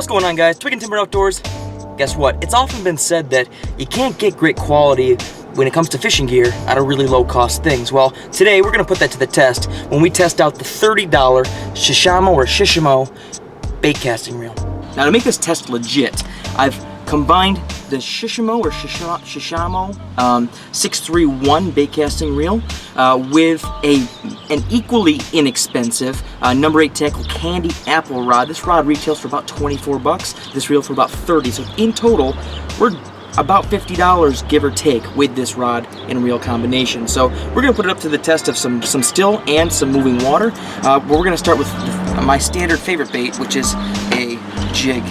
What's going on, guys? Twig and Timber Outdoors. Guess what? It's often been said that you can't get great quality when it comes to fishing gear out of really low cost things. Well, today we're gonna put that to the test when we test out the $30 Shishamo bait casting reel. Now, to make this test legit, I've combined the Shishamo 631 bait casting reel with an equally inexpensive number 8 tackle candy apple rod. This rod retails for about 24 bucks. This reel for about 30. So in total, we're about $50, give or take, with this rod and reel combination. So we're gonna put it up to the test of some still and some moving water. But we're gonna start with my standard favorite bait, which is a jig.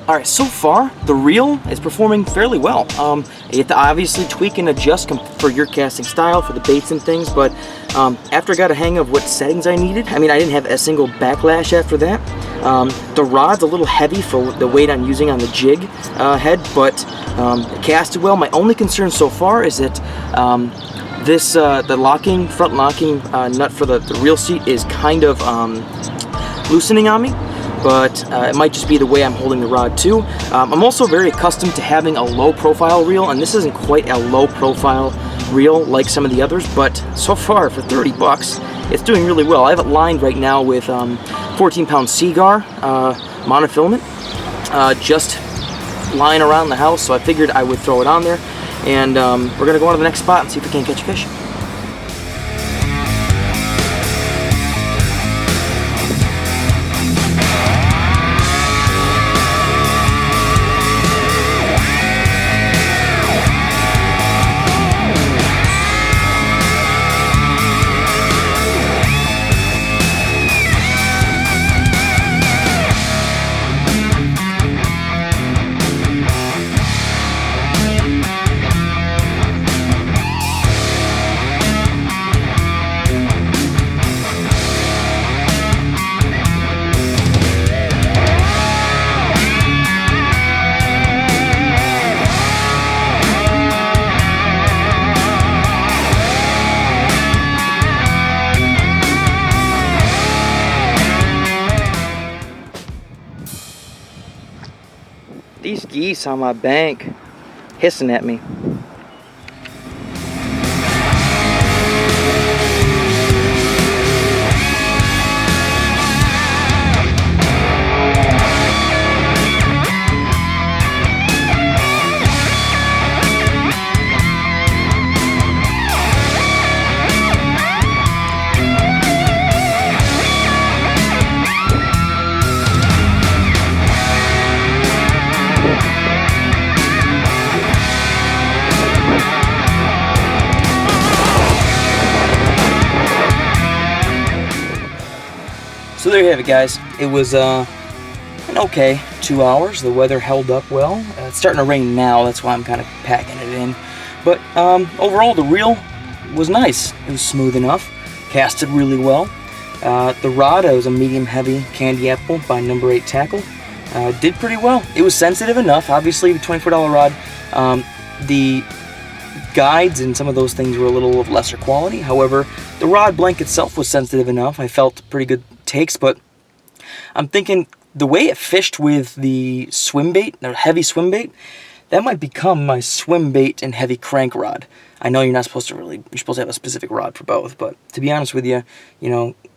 Alright, so far, the reel is performing fairly well. You have to obviously tweak and adjust for your casting style, for the baits and things, but after I got a hang of what settings I needed, I didn't have a single backlash after that. The rod's a little heavy for the weight I'm using on the jig head, but it casted well. My only concern so far is that the front locking nut for the reel seat is kind of loosening on me. But it might just be the way I'm holding the rod too. I'm also very accustomed to having a low profile reel, and this isn't quite a low profile reel like some of the others, but so far for 30 bucks, it's doing really well. I have it lined right now with 14-pound Seagar monofilament, just lying around the house, so I figured I would throw it on there, and we're gonna go on to the next spot and see if we can't catch a fish. These geese on my bank hissing at me. So there you have it, guys. It was an okay 2 hours. The weather held up well. It's starting to rain now, that's why I'm kind of packing it in. But overall, the reel was nice. It was smooth enough, casted really well. The rod, it was a medium heavy candy apple by number 8 tackle. Did pretty well. It was sensitive enough. Obviously, the $24 rod. The guides and some of those things were a little of lesser quality. However, the rod blank itself was sensitive enough. I felt pretty good takes, but I'm thinking the way it fished with the swim bait, or heavy swim bait, that might become my swim bait and heavy crank rod. I know you're not supposed to you're supposed to have a specific rod for both, but to be honest with you,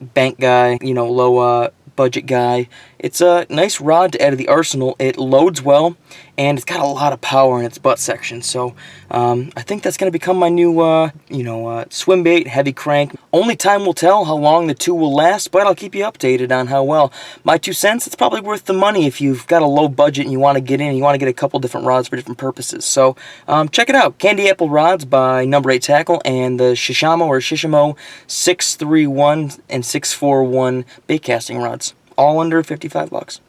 bank guy, low budget guy, it's a nice rod to add to the arsenal. It loads well, and it's got a lot of power in its butt section, so I think that's going to become my new, swim bait, heavy crank. Only time will tell how long the two will last, but I'll keep you updated on how well. My 2 cents, it's probably worth the money if you've got a low budget and you want to get in, you want to get a couple different rods for different purposes. So check it out, Candy Apple Rods by number 8 Tackle, and the Shishamo 631 and 641 bait casting rods. all under 55 bucks.